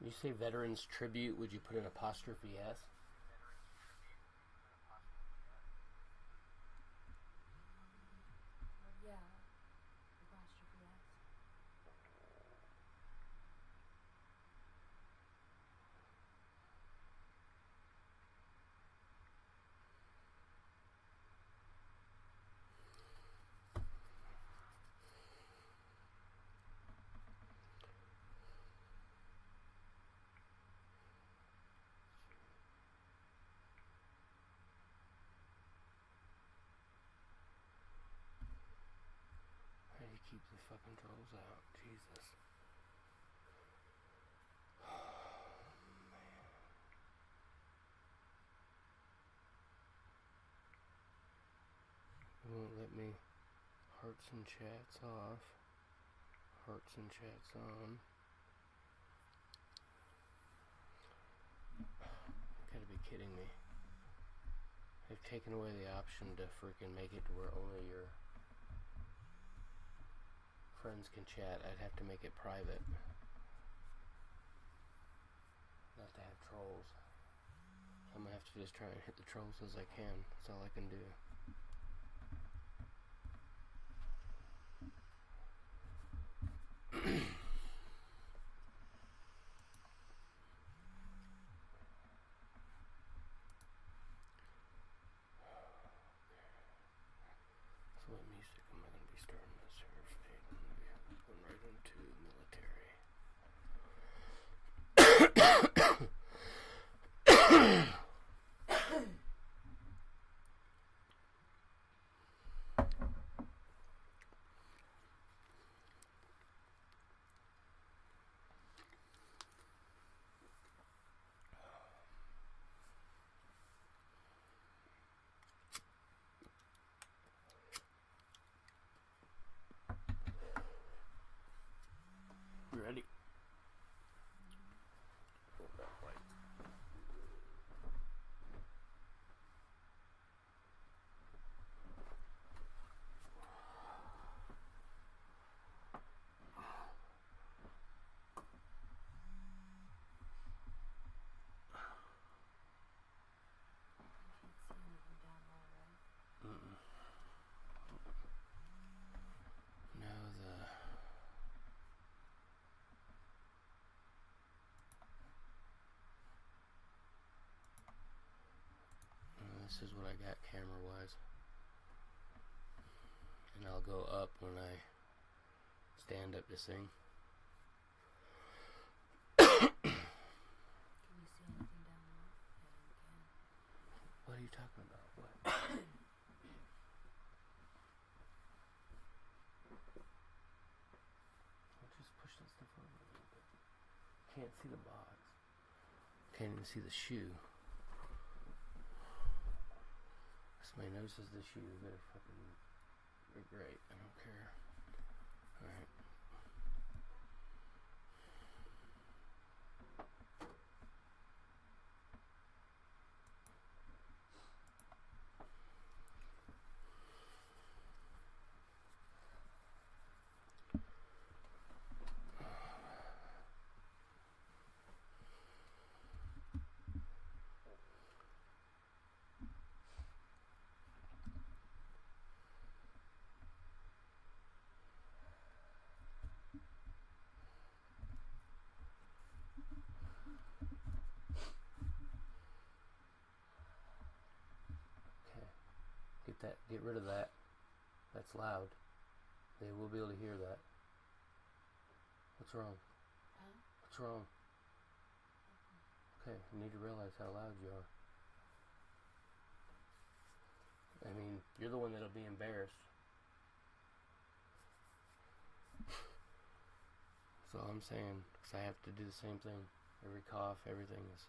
You say Veterans Tribute, would you put an apostrophe S? Yeah. Apostrophe S. How do you keep the fucking trolls out? Jesus. It won't let me hearts and chats off. Hearts and chats on. You gotta be kidding me. They've taken away the option to freaking make it to where only your friends can chat. I'd have to make it private. Not to have trolls. I'm gonna have to just try and hit the trolls as I can. That's all I can do. So what music am I gonna be starting this here? I'm gonna be going right into military. You ready? This is what I got camera wise, and I'll go up when I stand up to sing. Can you see anything down there? Yeah, you can. What are you talking about? What? I'll just push that stuff over a little bit. Can't see the box. Can't even see the shoe. My nose is the shoe. They're fucking. They're great. I don't care. Alright. Get rid of that. That's loud. They will be able to hear that. What's wrong? Huh? What's wrong? Okay, you need to realize how loud you are. I mean, you're the one that'll be embarrassed. That's all I'm saying. Because I have to do the same thing. Every cough, everything is.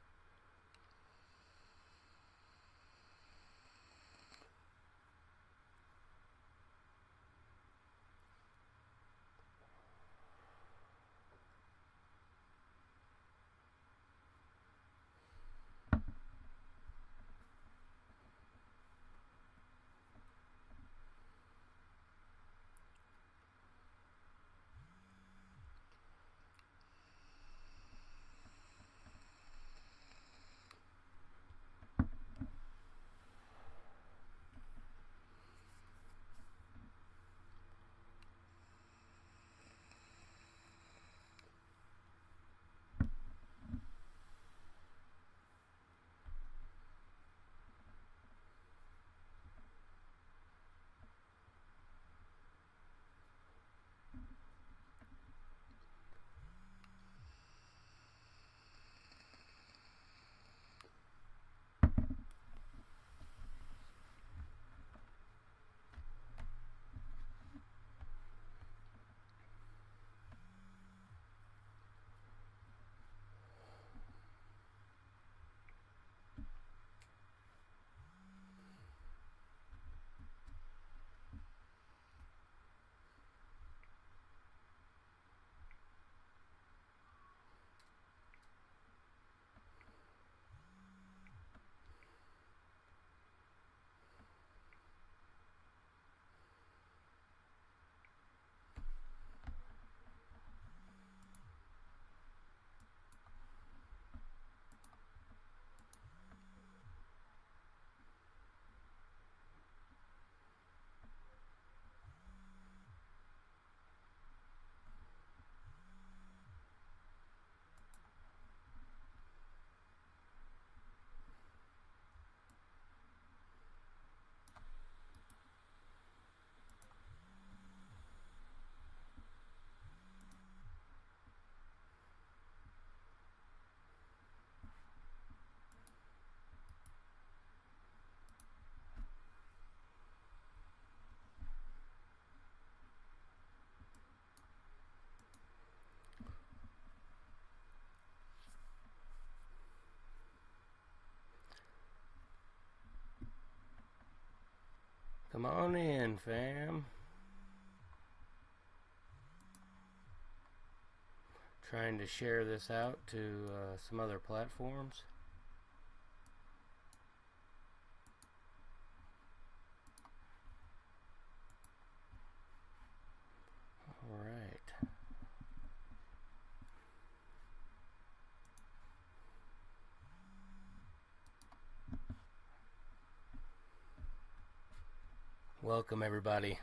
Come on in, fam. Trying to share this out to some other platforms. All right. Welcome, everybody.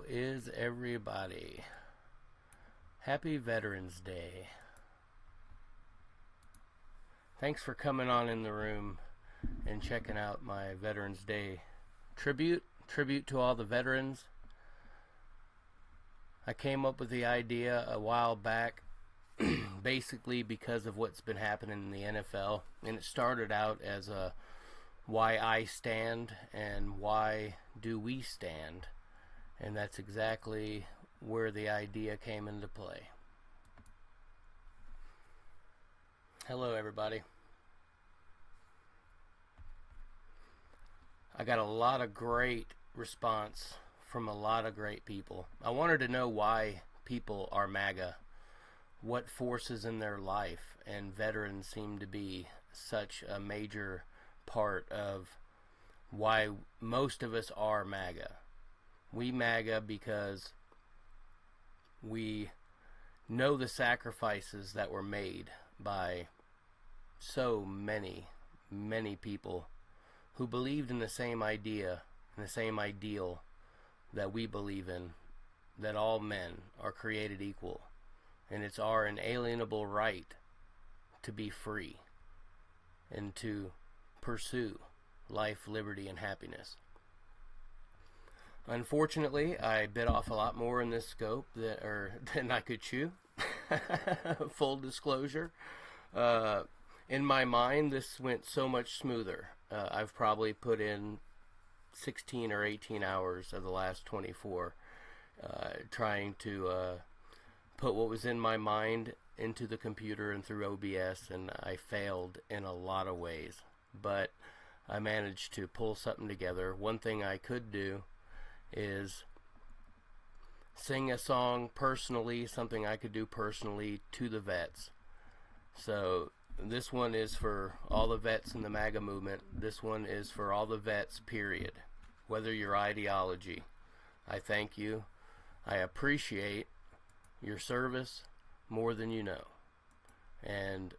How is everybody? Happy Veterans Day. Thanks for coming on in the room and checking out my Veterans Day tribute to all the veterans. I came up with the idea a while back basically because of what's been happening in the NFL, and it started out as a why I stand and why do we stand, and that's exactly where the idea came into play. Hello everybody. I got a lot of great response from a lot of great people. I wanted to know why people are MAGA, what forces in their life, and veterans seem to be such a major part of why most of us are MAGA. We MAGA because we know the sacrifices that were made by so many people who believed in the same idea and the same ideal that we believe in, that all men are created equal, and it's our inalienable right to be free and to pursue life, liberty, and happiness. Unfortunately, I bit off a lot more in this scope than I could chew. Full disclosure. In my mind, this went so much smoother. I've probably put in 16 or 18 hours of the last 24 trying to put what was in my mind into the computer and through OBS, and I failed in a lot of ways, but I managed to pull something together. One thing I could do is sing a song personally, something I could do personally to the vets. So this one is for all the vets in the MAGA movement. This one is for all the vets, period. Whether your ideology, I thank you. I appreciate your service more than you know. And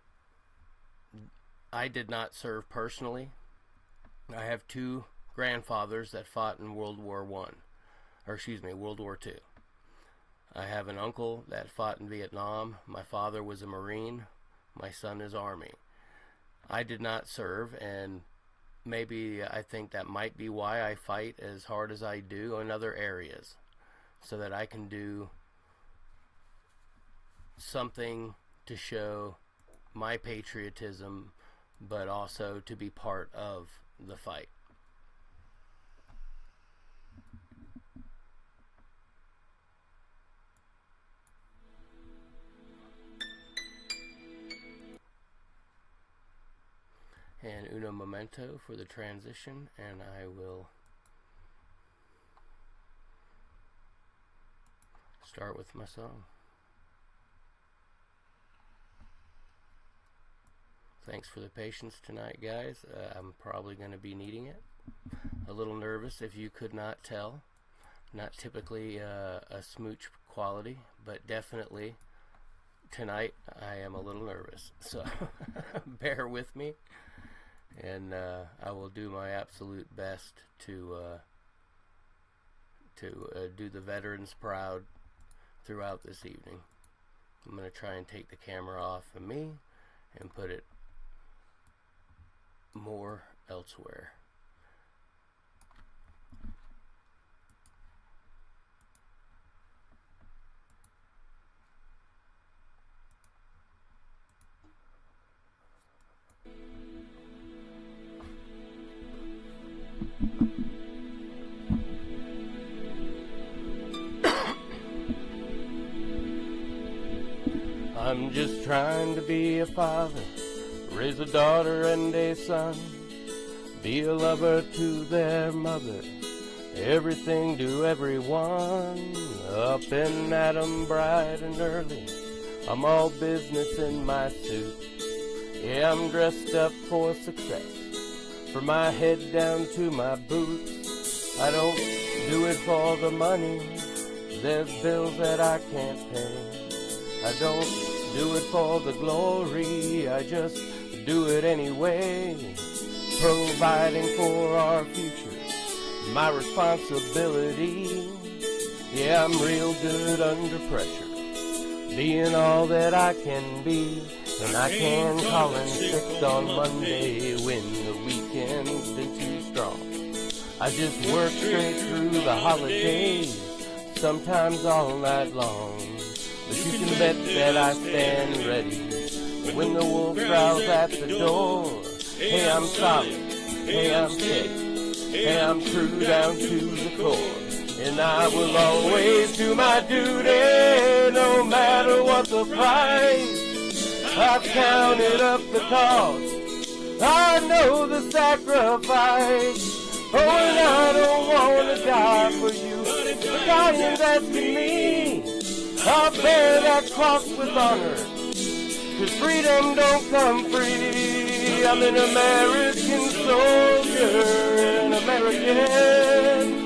I did not serve personally. I have two grandfathers that fought in World War II. I have an uncle that fought in Vietnam. My father was a Marine. My son is Army. I did not serve, and maybe I think that might be why I fight as hard as I do in other areas, so that I can do something to show my patriotism, but also to be part of the fight. And uno momento for the transition, and I will start with my song. Thanks for the patience tonight, guys. I'm probably going to be needing it. A little nervous, if you could not tell. Not typically a smooch quality, but definitely tonight I am a little nervous. So bear with me, and I will do my absolute best to do the veterans proud throughout this evening. I'm going to try and take the camera off of me and put it more elsewhere. I'm just trying to be a father, raise a daughter and a son, be a lover to their mother, everything to everyone. Up and at 'em bright and early, I'm all business in my suit. Yeah, I'm dressed up for success, from my head down to my boots. I don't do it for the money, there's bills that I can't pay. I don't do it for the glory, I just do it anyway. Providing for our future, my responsibility. Yeah, I'm real good under pressure, being all that I can be. And I can call in sick on Monday when the weekend's been too strong. I just work straight through the holidays, sometimes all night long. But you can bet that I stand ready when the wolf growls at the door. Hey, I'm solid. Hey, I'm steady. Hey, I'm true down to the core. And I will always do my duty, no matter what the price. I've counted up the cost. I know the sacrifice. Oh, and I don't want to die for you. But dying's asking me. I'll bear that cross with honor. 'Cause freedom don't come free. I'm an American soldier, an American.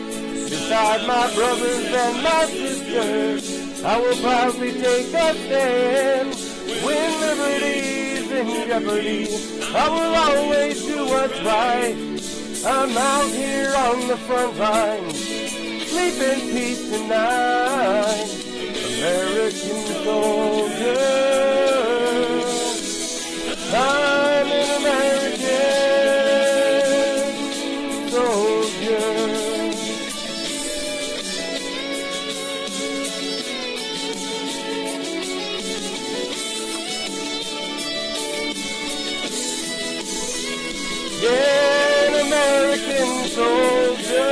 Beside my brothers and my sisters, I will proudly take a stand. When liberty's in jeopardy, I will always do what's right. I'm out here on the front lines, sleep in peace tonight. American soldier, I'm an American soldier. Yeah, an American soldier,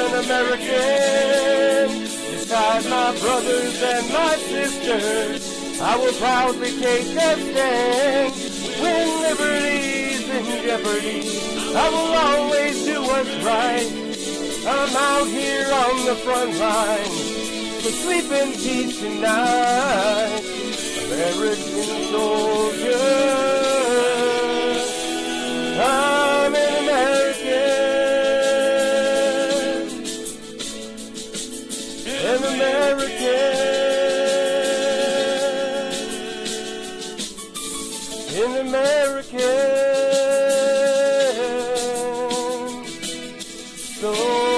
an American. Beside my brothers and my sisters, I will proudly take a stand. When liberty's in jeopardy, I will always do what's right. I'm out here on the front lines, so sleep in peace tonight. American soldier, I'm an American, an American, an American soldier.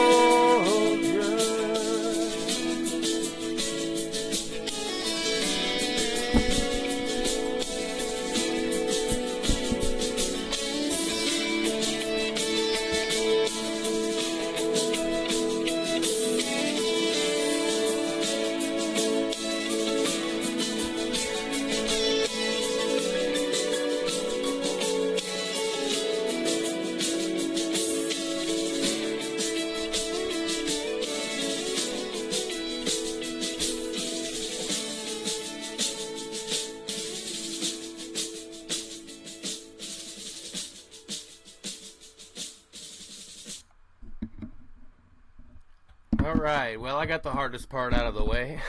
All right. Well, I got the hardest part out of the way.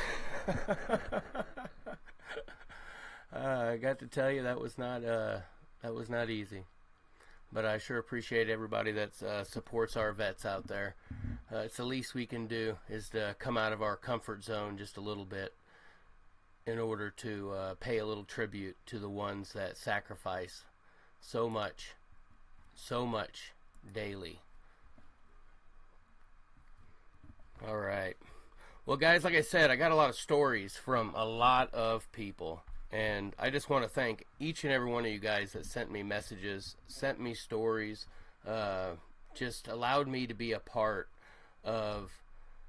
I got to tell you that was not easy. But I sure appreciate everybody that supports our vets out there. It's the least we can do is to come out of our comfort zone just a little bit in order to pay a little tribute to the ones that sacrifice so much daily. All right. Well, guys, like I said, I got a lot of stories from a lot of people. And I just want to thank each and every one of you guys that sent me messages, sent me stories, just allowed me to be a part of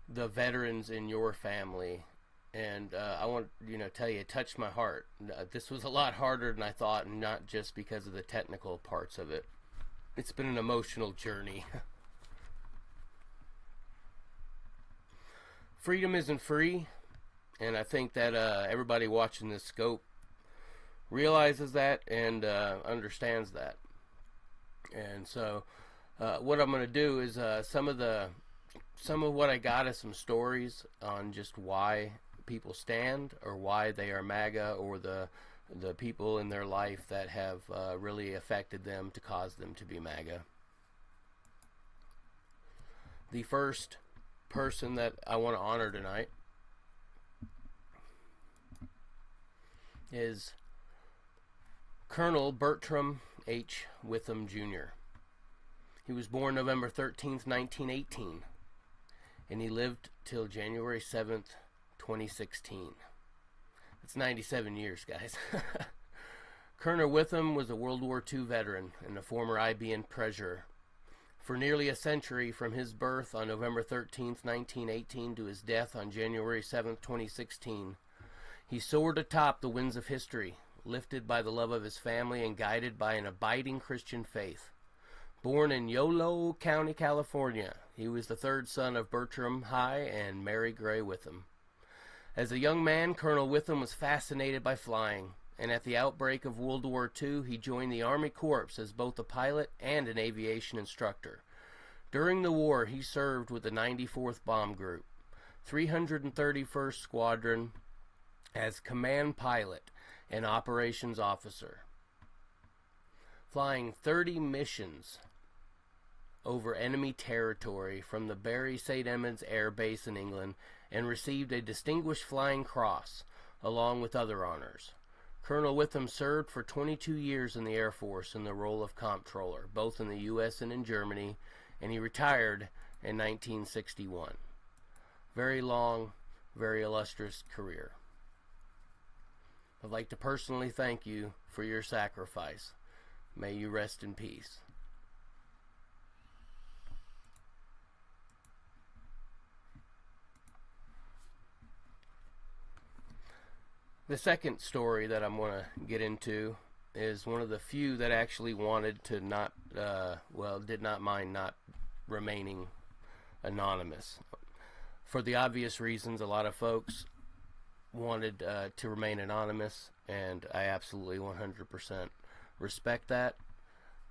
the veterans in your family. And I want to tell you, it touched my heart. This was a lot harder than I thought, and not just because of the technical parts of it. It's been an emotional journey. Freedom isn't free, and I think that everybody watching this scope realizes that and understands that. And so what I'm going to do is some of what I got is some stories on just why people stand, or why they are MAGA, or the people in their life that have really affected them to cause them to be MAGA. The first person that I want to honor tonight is Colonel Bertram H. Witham Jr. He was born November 13th, 1918. and he lived till January 7th, 2016. That's 97 years, guys. Colonel Witham was a World War II veteran and a former IBN treasurer. For nearly a century, from his birth on November 13th, 1918 to his death on January 7th, 2016, he soared atop the winds of history, lifted by the love of his family and guided by an abiding Christian faith. Born in Yolo County, California, he was the third son of Bertram High and Mary Gray Witham. As a young man, Colonel Witham was fascinated by flying, and at the outbreak of World War II, he joined the Army Corps as both a pilot and an aviation instructor. During the war, he served with the 94th Bomb Group, 331st Squadron, as command pilot and operations officer, flying 30 missions over enemy territory from the Bury St. Edmunds Air Base in England, and received a Distinguished Flying Cross, along with other honors. Colonel Witham served for 22 years in the Air Force in the role of comptroller, both in the U.S. and in Germany, and he retired in 1961. Very long, very illustrious career. I'd like to personally thank you for your sacrifice. May you rest in peace. The second story that I'm going to get into is one of the few that actually wanted to not, did not mind not remaining anonymous. For the obvious reasons, a lot of folks wanted to remain anonymous, and I absolutely 100% respect that,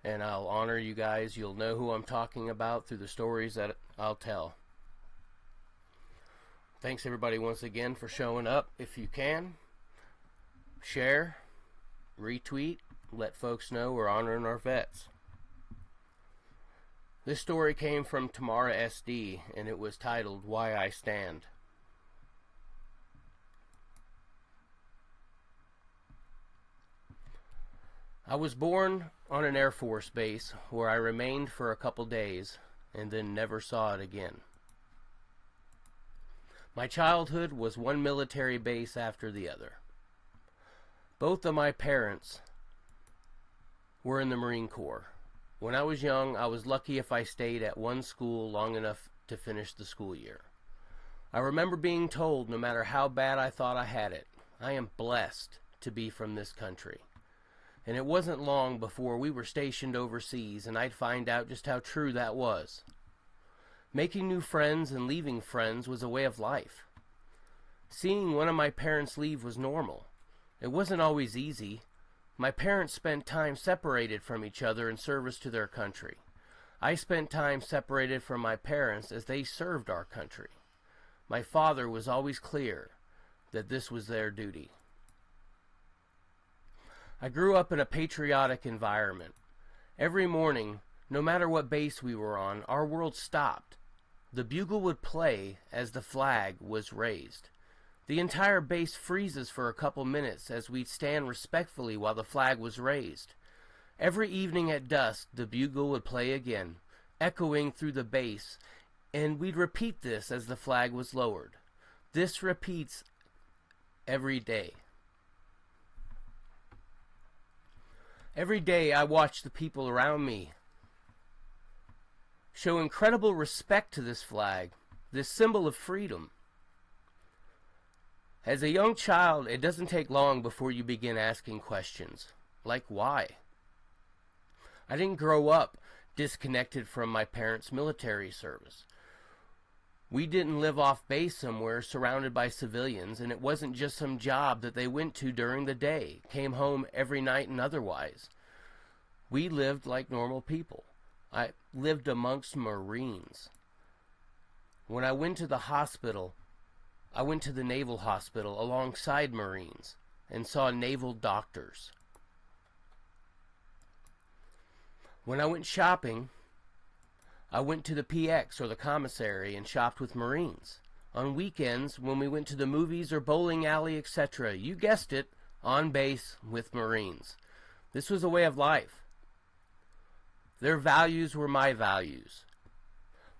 and I'll honor you guys. You'll know who I'm talking about through the stories that I'll tell. Thanks everybody once again for showing up. If you can, share, retweet, let folks know we're honoring our vets. This story came from Tamara SD, and it was titled, Why I Stand. I was born on an Air Force base where I remained for a couple days and then never saw it again. My childhood was one military base after the other. Both of my parents were in the Marine Corps. When I was young, I was lucky if I stayed at one school long enough to finish the school year. I remember being told, no matter how bad I thought I had it, I am blessed to be from this country. And it wasn't long before we were stationed overseas, and I'd find out just how true that was. Making new friends and leaving friends was a way of life. Seeing one of my parents leave was normal. It wasn't always easy. My parents spent time separated from each other in service to their country. I spent time separated from my parents as they served our country. My father was always clear that this was their duty. I grew up in a patriotic environment. Every morning, no matter what base we were on, our world stopped. The bugle would play as the flag was raised. The entire base freezes for a couple minutes as we'd stand respectfully while the flag was raised. Every evening at dusk, the bugle would play again, echoing through the base, and we'd repeat this as the flag was lowered. This repeats every day. Every day I watch the people around me show incredible respect to this flag, this symbol of freedom. As a young child, it doesn't take long before you begin asking questions, like why? I didn't grow up disconnected from my parents' military service. We didn't live off base somewhere surrounded by civilians, and it wasn't just some job that they went to during the day, came home every night and otherwise. We lived like normal people. I lived amongst Marines. When I went to the hospital, I went to the Naval Hospital alongside Marines and saw naval doctors. When I went shopping, I went to the PX or the commissary and shopped with Marines. On weekends, when we went to the movies or bowling alley, etc., you guessed it, on base with Marines. This was a way of life. Their values were my values.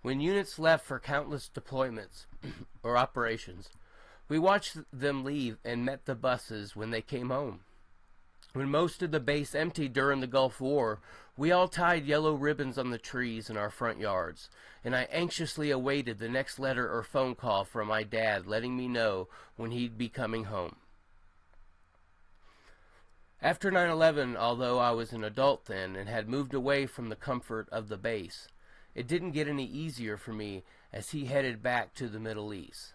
When units left for countless deployments or operations, we watched them leave and met the buses when they came home. When most of the base emptied during the Gulf War, we all tied yellow ribbons on the trees in our front yards, and I anxiously awaited the next letter or phone call from my dad letting me know when he'd be coming home. After 9/11, although I was an adult then and had moved away from the comfort of the base, it didn't get any easier for me as he headed back to the Middle East.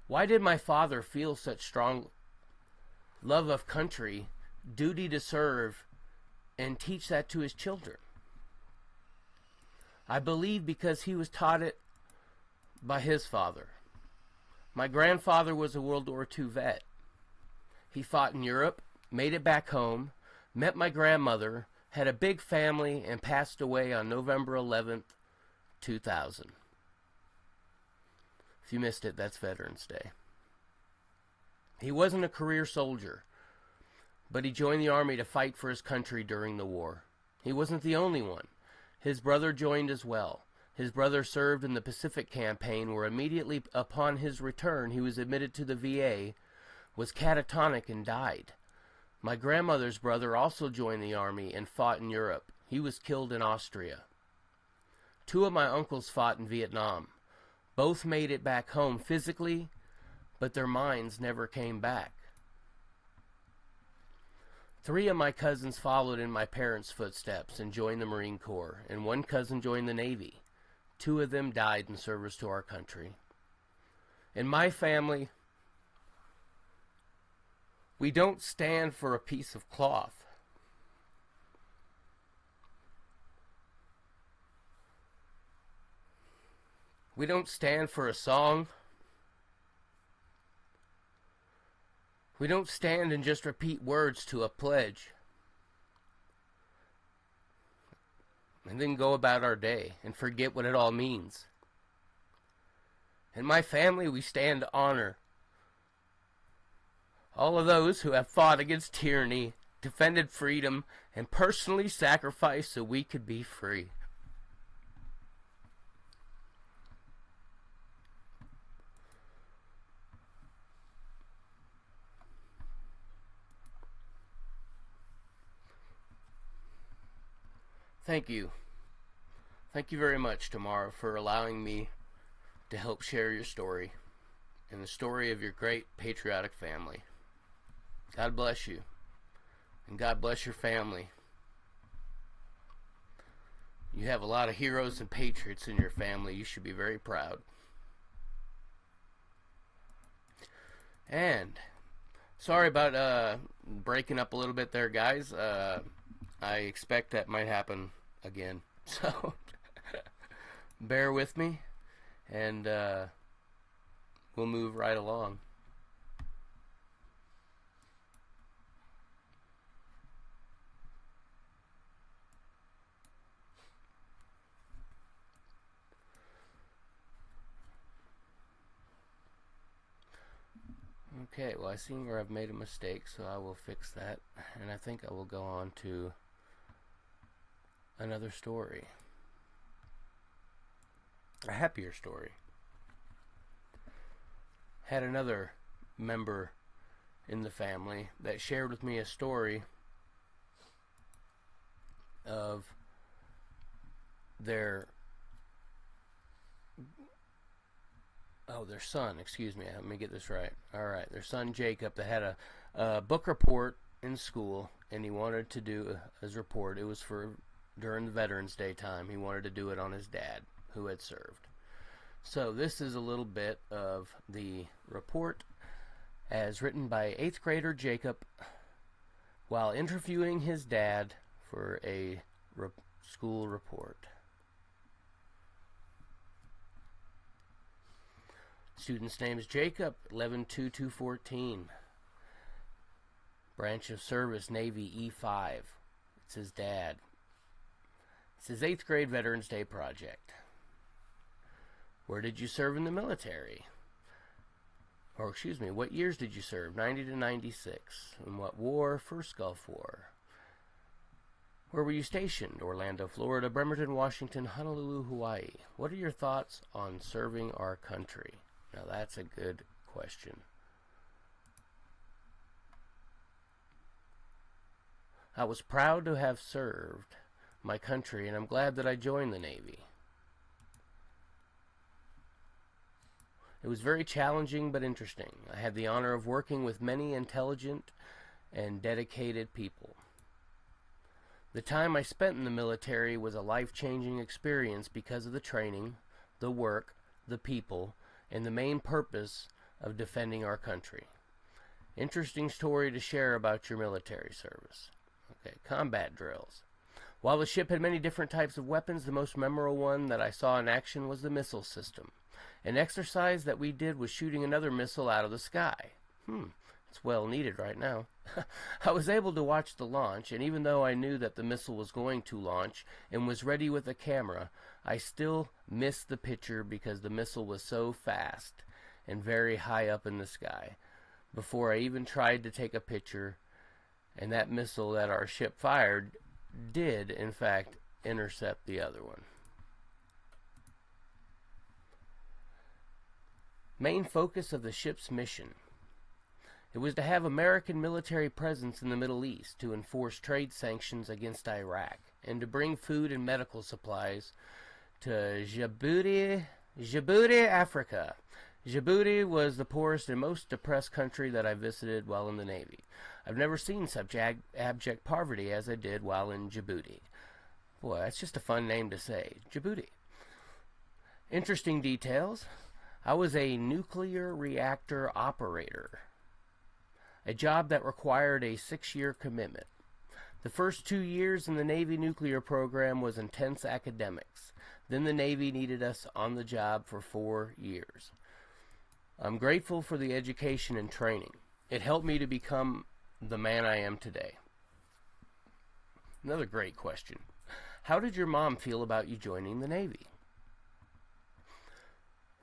Why did my father feel such strong love of country, duty to serve, and teach that to his children? I believe because he was taught it by his father. My grandfather was a World War II vet. He fought in Europe, made it back home, met my grandmother, had a big family, and passed away on November 11th, 2000. If you missed it, that's Veterans Day. He wasn't a career soldier, but he joined the Army to fight for his country during the war. He wasn't the only one. His brother joined as well. His brother served in the Pacific Campaign, where immediately upon his return he was admitted to the VA, was catatonic, and died. My grandmother's brother also joined the Army and fought in Europe. He was killed in Austria. 2 of my uncles fought in Vietnam. Both made it back home physically, but their minds never came back. 3 of my cousins followed in my parents' footsteps and joined the Marine Corps, and 1 cousin joined the Navy. 2 of them died in service to our country. In my family, we don't stand for a piece of cloth. We don't stand for a song. We don't stand and just repeat words to a pledge and then go about our day and forget what it all means. In my family, we stand to honor all of those who have fought against tyranny, defended freedom, and personally sacrificed so we could be free. Thank you. Thank you very much, Tamara, for allowing me to help share your story and the story of your great patriotic family. God bless you, and God bless your family. You have a lot of heroes and patriots in your family. You should be very proud. And sorry about breaking up a little bit there, guys. I expect that might happen again. So bear with me, and we'll move right along. Okay, well, I see where I've made a mistake, so I will fix that, and I think I will go on to another story. A happier story. Had another member in the family that shared with me a story of their son, excuse me, let me get this right. Alright, their son Jacob that had a book report in school, and he wanted to do his report. It was for during the Veterans Day time. He wanted to do it on his dad, who had served. So this is a little bit of the report as written by 8th grader Jacob while interviewing his dad for a school report. Student's name is Jacob, 11-2-214. Branch of service, Navy E5. It's his dad. It's his 8th grade Veterans Day project. Where did you serve in the military? Or excuse me, what years did you serve? 90 to 96. In what war? First Gulf War. Where were you stationed? Orlando, Florida, Bremerton, Washington, Honolulu, Hawaii. What are your thoughts on serving our country? Now that's a good question. I was proud to have served my country, and I'm glad that I joined the Navy. It was very challenging but interesting. I had the honor of working with many intelligent and dedicated people. The time I spent in the military was a life-changing experience because of the training, the work, the people, and the main purpose of defending our country. Interesting story to share about your military service. Okay, combat drills. While the ship had many different types of weapons, the most memorable one that I saw in action was the missile system. An exercise that we did was shooting another missile out of the sky. It's well needed right now. I was able to watch the launch, and even though I knew that the missile was going to launch and was ready with a camera, I still missed the picture because the missile was so fast and very high up in the sky. Before I even tried to take a picture, and that missile that our ship fired did, in fact, intercept the other one. Main focus of the ship's mission. It was to have American military presence in the Middle East to enforce trade sanctions against Iraq and to bring food and medical supplies to Djibouti, Africa. Djibouti was the poorest and most depressed country that I visited while in the Navy. I've never seen such abject poverty as I did while in Djibouti. Boy, that's just a fun name to say, Djibouti. Interesting details. I was a nuclear reactor operator, a job that required a 6-year commitment. The first 2 years in the Navy nuclear program was intense academics. Then the Navy needed us on the job for 4 years. I'm grateful for the education and training. It helped me to become the man I am today. Another great question. How did your mom feel about you joining the Navy?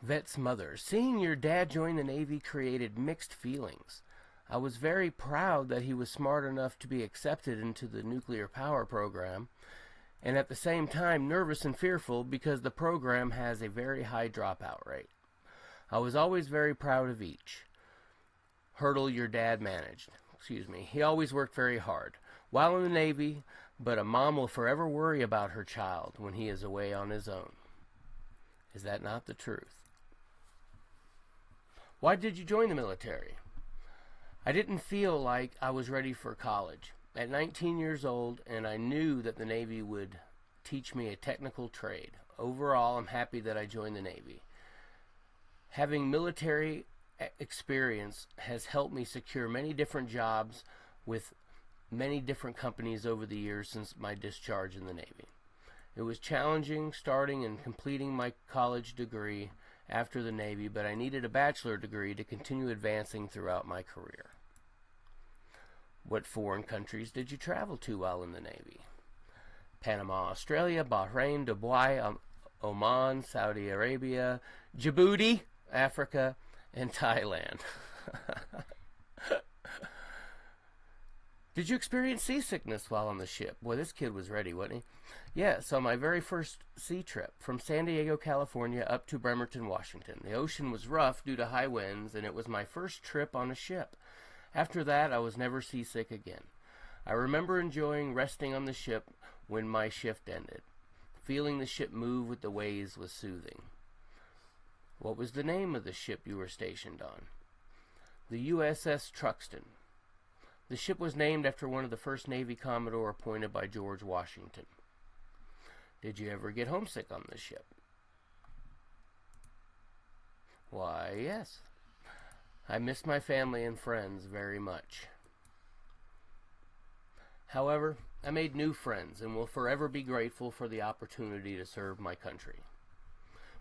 Vet's mother. Seeing your dad join the Navy created mixed feelings. I was very proud that he was smart enough to be accepted into the nuclear power program, and at the same time nervous and fearful because the program has a very high dropout rate. I was always very proud of each hurdle your dad managed. He always worked very hard while in the Navy, but a mom will forever worry about her child when he is away on his own. Is that not the truth? Why did you join the military? I didn't feel like I was ready for college. At 19 years old, and I knew that the Navy would teach me a technical trade. Overall, I'm happy that I joined the Navy. Having military experience has helped me secure many different jobs with many different companies over the years since my discharge in the Navy. It was challenging starting and completing my college degree after the Navy, but I needed a bachelor degree to continue advancing throughout my career. What foreign countries did you travel to while in the Navy? Panama, Australia, Bahrain, Dubai, Oman, Saudi Arabia, Djibouti, Africa, and Thailand. Did you experience seasickness while on the ship? Boy, this kid was ready, wasn't he? Yes, on my very first sea trip from San Diego, California up to Bremerton, Washington. The ocean was rough due to high winds, and it was my first trip on a ship. After that, I was never seasick again. I remember enjoying resting on the ship when my shift ended. Feeling the ship move with the waves was soothing. What was the name of the ship you were stationed on? The USS Truxtun. The ship was named after one of the first Navy Commodore appointed by George Washington. Did you ever get homesick on the ship? Why, yes. I miss my family and friends very much. However, I made new friends and will forever be grateful for the opportunity to serve my country.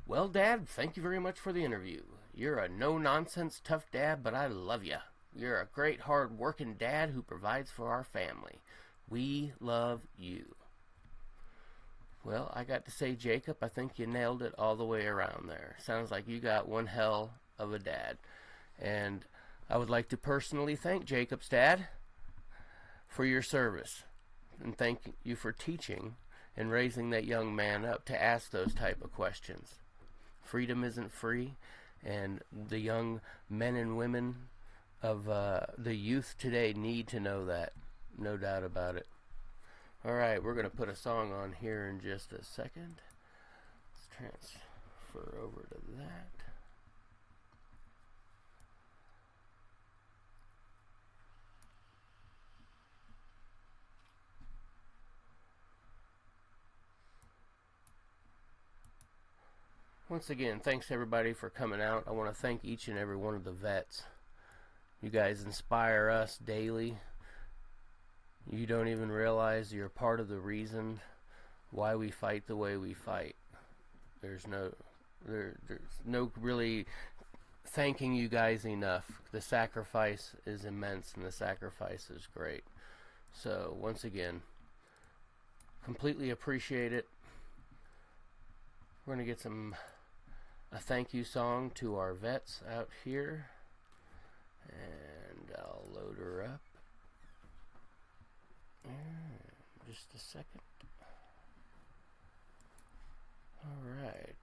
Well, Dad, thank you very much for the interview. You're a no-nonsense, tough dad, but I love you. You're a great, hard-working dad who provides for our family. We love you. Well, I got to say, Jacob, I think you nailed it all the way around there. Sounds like you got one hell of a dad. And I would like to personally thank Jacob's dad for your service. and thank you for teaching and raising that young man up to ask those type of questions. Freedom isn't free, and the young men and women of the youth today need to know that. No doubt about it. Alright, we're going to put a song on here in just a second. Let's transfer over to that. Once again, thanks everybody for coming out. I want to thank each and every one of the vets. You guys inspire us daily. You don't even realize you're part of the reason why we fight the way we fight. There's no really thanking you guys enough. The sacrifice is immense and the sacrifice is great. So once again, completely appreciate it. We're going to get a thank you song to our vets out here, and I'll load her up. Just a second. All right.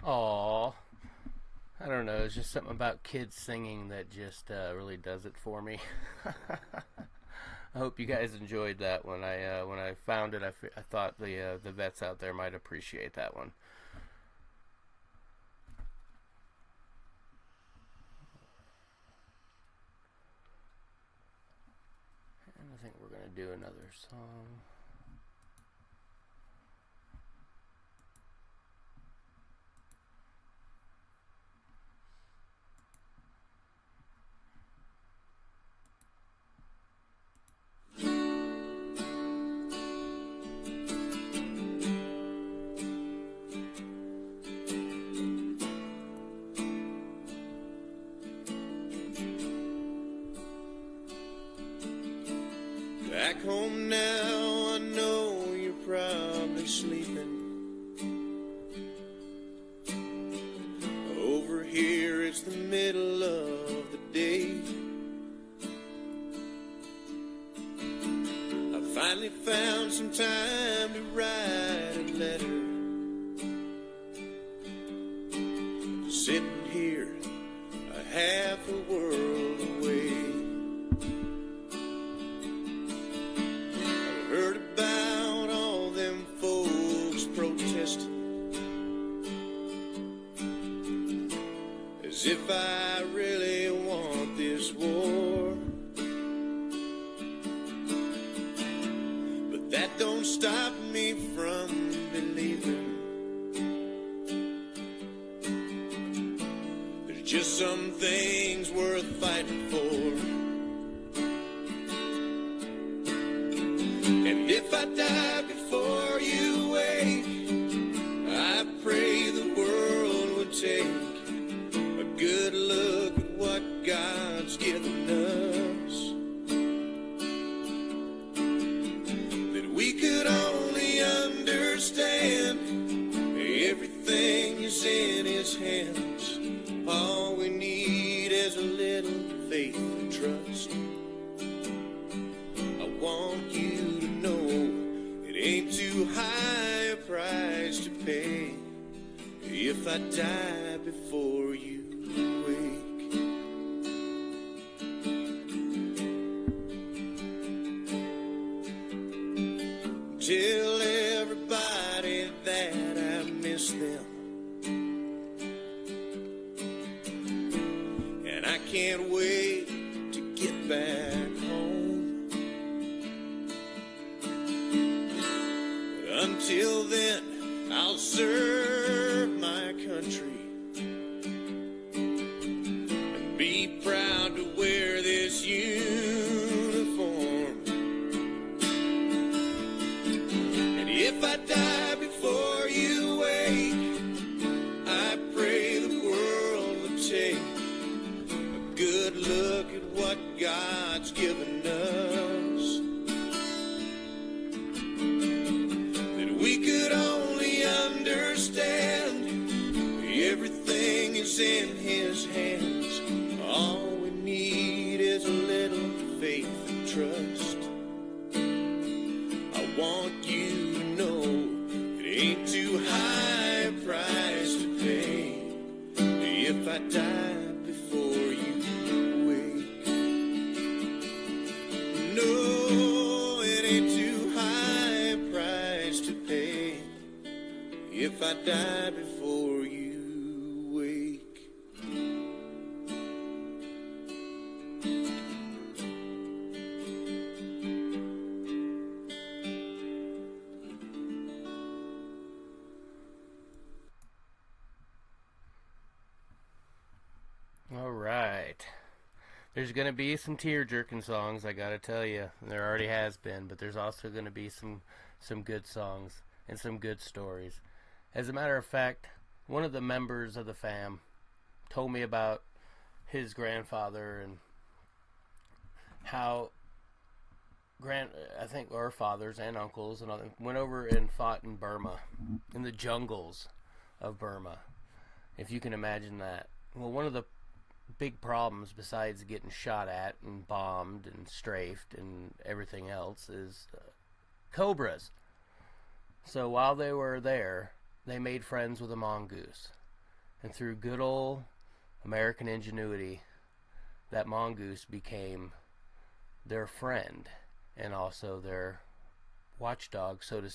Aw, I don't know. It's just something about kids singing that just really does it for me. I hope you guys enjoyed that one. When I found it, I thought the vets out there might appreciate that one. And I think we're gonna do another song. some time to write a letter. Sitting here, a half a world away. I've heard about all them folks protesting, as if I really want this war. But that don't stop me from believing there's just some things worth fighting for. And if I die before you wake, I pray the world would take a good look at what God's given us. That we could only understand everything is in His hands. All we need is a little faith and trust. I want you to know it ain't too high a price to pay if I die before you wake. Tell everybody that I miss them, and I can't wait to get back home. But until then, I'll serve my country and be proud to wear this uniform. And if I die before you wake, I pray the world would take a good look at what God's given us. That we could only understand everything is in His hands. All we need is a little faith and trust. I want you to know it ain't too high a price to pay if I die before you wake. No, it ain't too high a price to pay if I die before you wake. All right. There's going to be some tear-jerking songs, I got to tell you. There already has been, but there's also going to be some good songs and some good stories. As a matter of fact, one of the members of the fam told me about his grandfather and how I think our fathers and uncles and other went over and fought in Burma, in the jungles of Burma, if you can imagine that. Well, one of the big problems, besides getting shot at and bombed and strafed and everything else, is cobras. So while they were there, they made friends with a mongoose, and through good old American ingenuity, that mongoose became their friend and also their watchdog, so to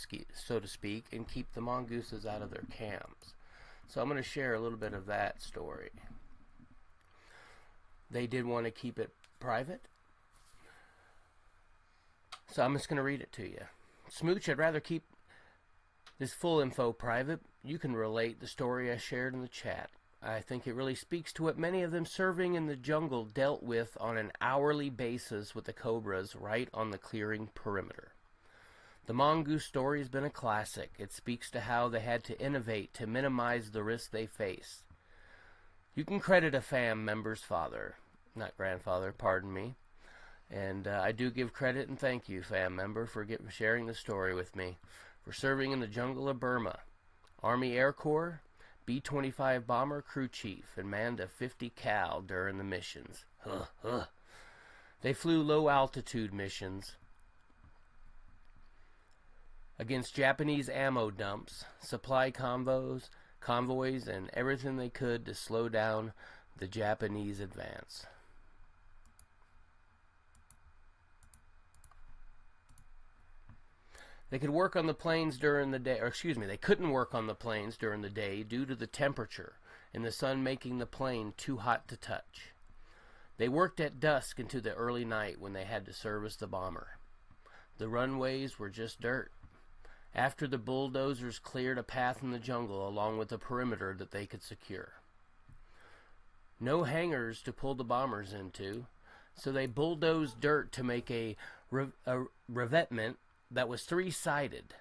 speak, and keep the mongooses out of their camps. So I'm going to share a little bit of that story. They did want to keep it private, so I'm just going to read it to you. Smooch, I'd rather keep this full info private. You can relate the story I shared in the chat. I think it really speaks to what many of them serving in the jungle dealt with on an hourly basis with the cobras right on the clearing perimeter. The mongoose story has been a classic. It speaks to how they had to innovate to minimize the risks they face. You can credit a fam member's father, not grandfather, pardon me. And I do give credit and thank you, fam member, for sharing the story with me. For serving in the jungle of Burma. Army Air Corps, B-25 bomber crew chief, and manned a 50 cal during the missions. They flew low altitude missions against Japanese ammo dumps, supply convoys, and everything they could to slow down the Japanese advance. They could work on the planes during the day, they couldn't work on the planes during the day due to the temperature and the sun making the plane too hot to touch. They worked at dusk into the early night when they had to service the bomber. The runways were just dirt. After the bulldozers cleared a path in the jungle along with a perimeter that they could secure. No hangars to pull the bombers into, so they bulldozed dirt to make a revetment that was three-sided,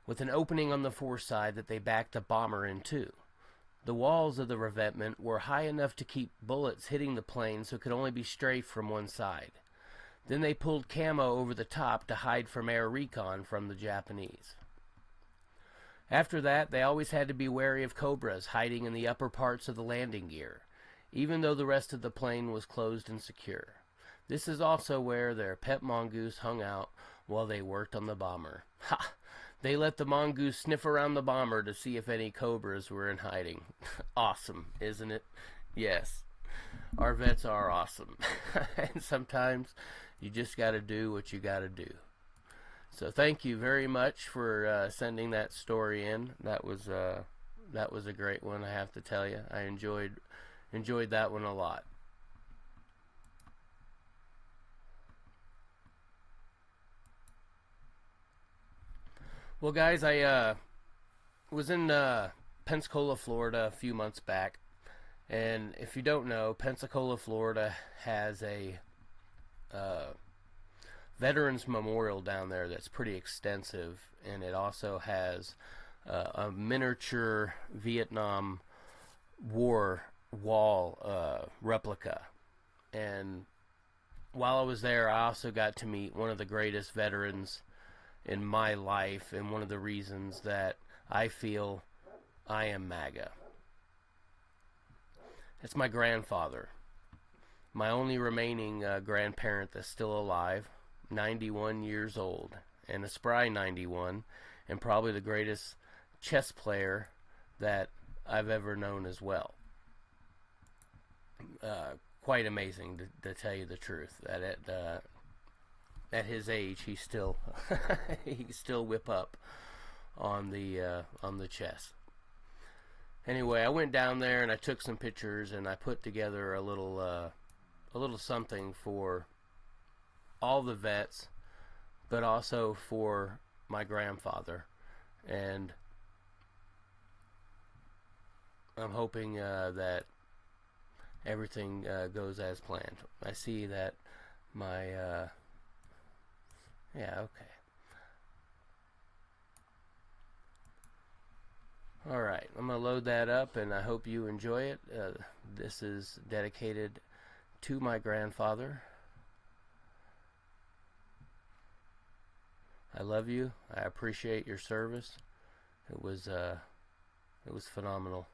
with an opening on the foreside that they backed the bomber into. The walls of the revetment were high enough to keep bullets hitting the plane so it could only be strafed from one side. Then they pulled camo over the top to hide from air recon from the Japanese. After that, they always had to be wary of cobras hiding in the upper parts of the landing gear, even though the rest of the plane was closed and secure. This is also where their pet mongoose hung out while they worked on the bomber. Ha! They let the mongoose sniff around the bomber to see if any cobras were in hiding. Awesome, isn't it? Yes. Our vets are awesome. And sometimes you just got to do what you got to do. So thank you very much for sending that story in. That was a great one, I have to tell you. I enjoyed that one a lot. Well, guys, I was in Pensacola, Florida a few months back, and if you don't know, Pensacola, Florida has a Veterans Memorial down there that's pretty extensive, and it also has a miniature Vietnam War wall replica. And while I was there, I also got to meet one of the greatest veterans in my life, and one of the reasons that I feel I am MAGA. It's my grandfather, my only remaining grandparent that's still alive, 91 years old, and a spry 91, and probably the greatest chess player that I've ever known as well. Quite amazing, to tell you the truth, that at his age, he still he can still whip up on the chess. Anyway, I went down there and I took some pictures and I put together a little something for all the vets, but also for my grandfather, and I'm hoping that everything goes as planned. I see that my yeah, okay. Alright, I'm going to load that up, and I hope you enjoy it. This is dedicated to my grandfather. I love you. I appreciate your service. It was phenomenal.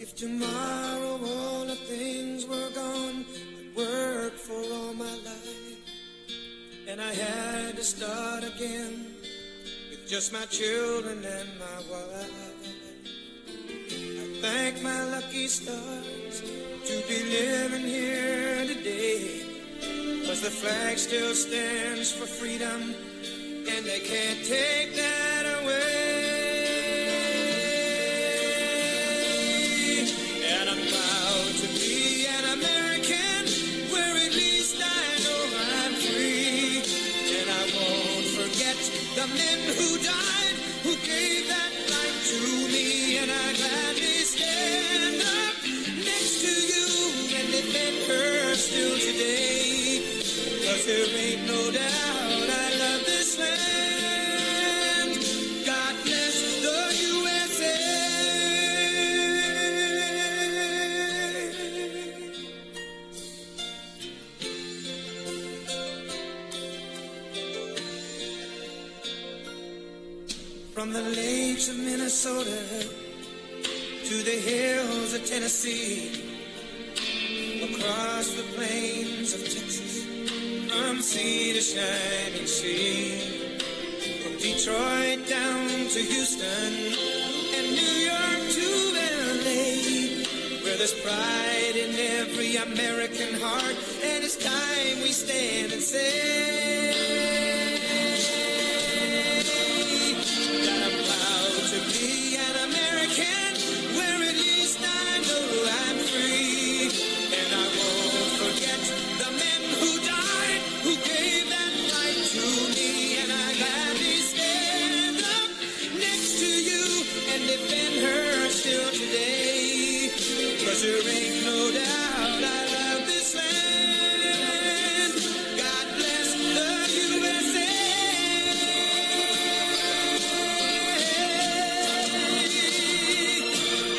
If tomorrow all the things were gone I'd worked for all my life, and I had to start again with just my children and my wife, I thank my lucky stars to be living here today, 'cause the flag still stands for freedom, and they can't take that away. The men who died, who gave that life to me, and I gladly stand up next to you and defend her still today, 'cause there ain't no doubt I love this land. God bless the USA. From the lakes of Minnesota to the hills of Tennessee, across the plains of Texas, from sea to shining sea, from Detroit down to Houston and New York to LA, where there's pride in every American heart, and it's time we stand and say that I'm proud to be an American, where at least I know I'm free, and I won't forget the men who died, who gave that right to me, and I gladly stand up next to you and defend her still today, 'cause there ain't no doubt I love this land. God bless the USA.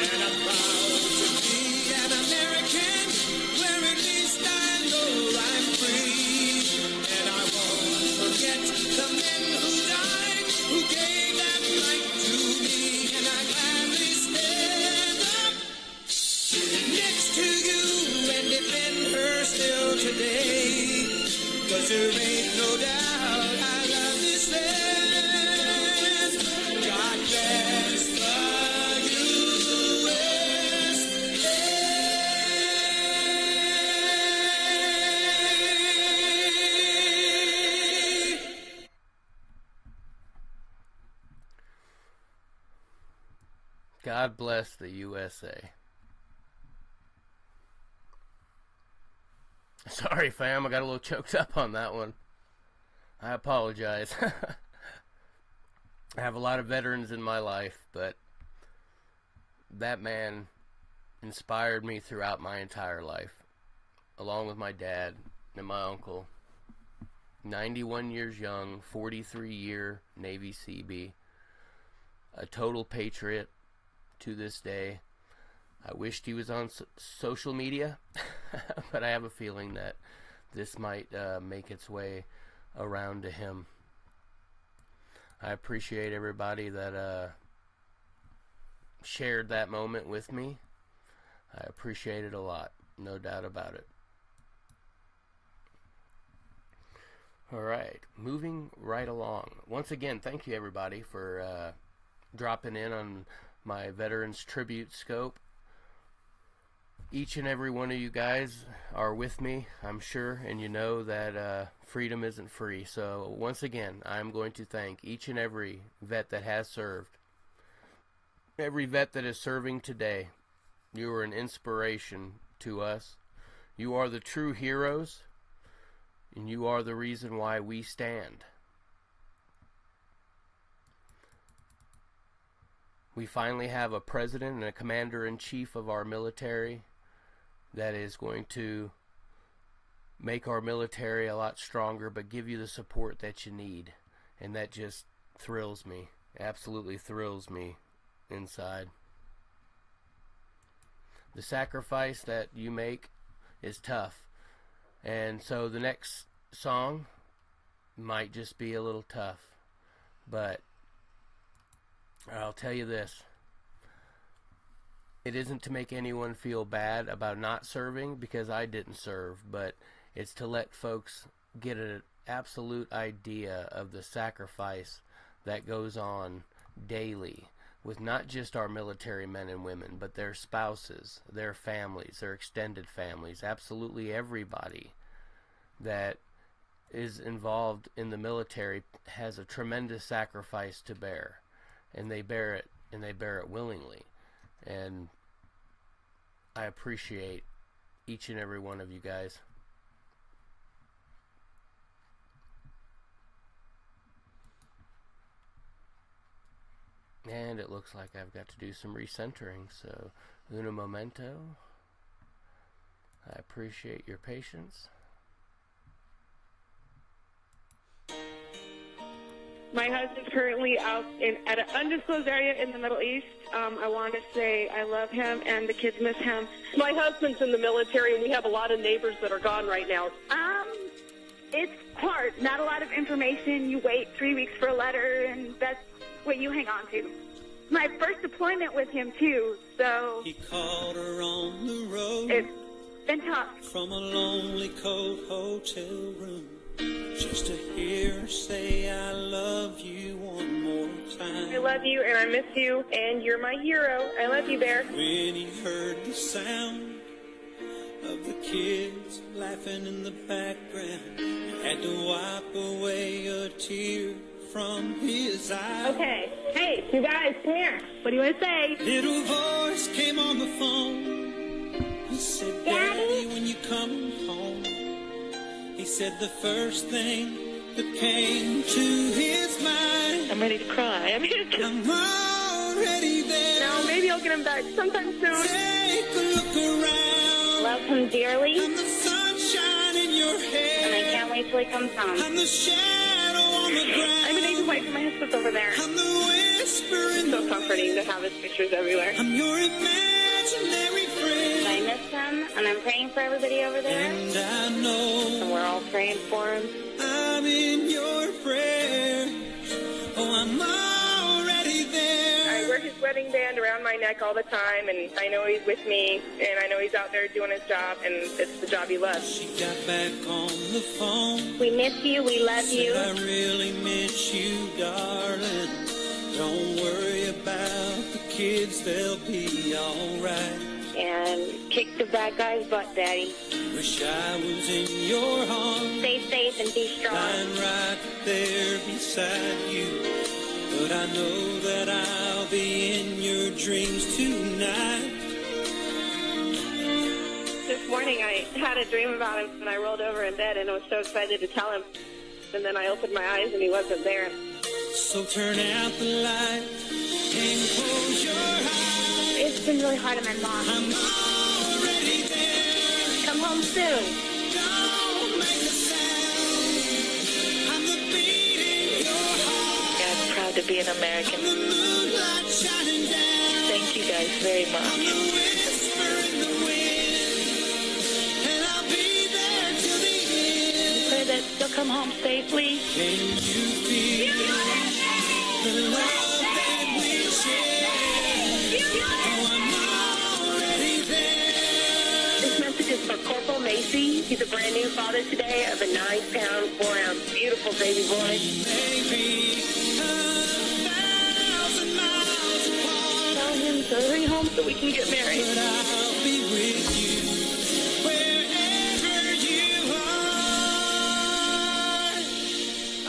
And I'm proud to be an American, where at least I know I'm free. And I won't forget the men who died, who gave that right to me. And I gladly stand up next to you and defend her still today, 'cause there ain't no doubt I love this land. God bless the USA. God bless the USA. Sorry, fam, I got a little choked up on that one. I apologize. I have a lot of veterans in my life, but that man inspired me throughout my entire life, along with my dad and my uncle. 91 years young, 43-year Navy CB, a total patriot to this day. I wished he was on social media, but I have a feeling that this might make its way around to him. I appreciate everybody that shared that moment with me. I appreciate it a lot, no doubt about it. All right, moving right along. Once again, thank you everybody for dropping in on my Veterans Tribute Scope. Each and every one of you guys are with me, I'm sure, and you know that freedom isn't free. So once again, I'm going to thank each and every vet that has served. Every vet that is serving today, you are an inspiration to us. You are the true heroes, and you are the reason why we stand. We finally have a president and a commander-in-chief of our military that is going to make our military a lot stronger, but give you the support that you need. And that just thrills me, absolutely thrills me inside. The sacrifice that you make is tough. And so the next song might just be a little tough. But I'll tell you this. It isn't to make anyone feel bad about not serving, because I didn't serve, but it's to let folks get an absolute idea of the sacrifice that goes on daily with not just our military men and women, but their spouses, their families, their extended families, absolutely everybody that is involved in the military has a tremendous sacrifice to bear, and they bear it, and they bear it willingly. And I appreciate each and every one of you guys. And it looks like I've got to do some recentering, so un momento. I appreciate your patience. My husband's currently out at an undisclosed area in the Middle East. I want to say I love him, and the kids miss him. My husband's in the military, and we have a lot of neighbors that are gone right now. It's hard. Not a lot of information. You wait 3 weeks for a letter, and that's what you hang on to. My first deployment with him, too, so He called her on the road it's been tough. from a lonely, cold hotel room, just to hear her say, I love you one more time. I love you and I miss you and you're my hero. I love you, Bear. When he heard the sound of the kids laughing in the background, he had to wipe away a tear from his eye. Okay. Hey, you guys, come here. What do you want to say? Little voice came on the phone. He said, Daddy, when you come home. He said the first thing that came to his mind. I'm ready to cry. I'm already there. No, maybe I'll get him back sometime soon. Take a look around. Love him dearly, I'm the sunshine in your hair. and I can't wait till he comes home. I'm the shadow on the ground. I'm an age away from my husband's over there. I'm the whisper in So the comforting to have his pictures everywhere. I'm your imaginary friend. I miss him, and I'm praying for everybody over there. And I know And we're all praying for him. I'm in your prayers. Oh, I'm already I there. wear his wedding band around my neck all the time, and I know he's with me, and I know he's out there doing his job, and it's the job he loves. She got back on the phone. We miss you. We love you. I really miss you, darling. Don't worry about the kids, they'll be alright. And kick the bad guy's butt, Daddy. Wish I was in your arms, Stay safe and be strong. lying right there beside you. But I know that I'll be in your dreams tonight. This morning I had a dream about him, and I rolled over in bed, and I was so excited to tell him. And then I opened my eyes, and he wasn't there. So turn out the light and close your eyes. It's been really hard on my mom. I'm already there. Come home soon. Don't make a sound. I'm the beat in your heart. I'm proud to be an American. The moonlight shining down. Thank you guys very I'm much. the whisper in the wind. And I'll be there till the end. Pray that you'll come home safely. Can you feel the love that we share? Oh, I'm already there. This message is for Corporal Macy. He's a brand new father today of a 9-pound, 4-ounce, beautiful baby boy. Maybe 1,000 miles apart, Tell him to hurry home so we can get married. but I'll be with you wherever you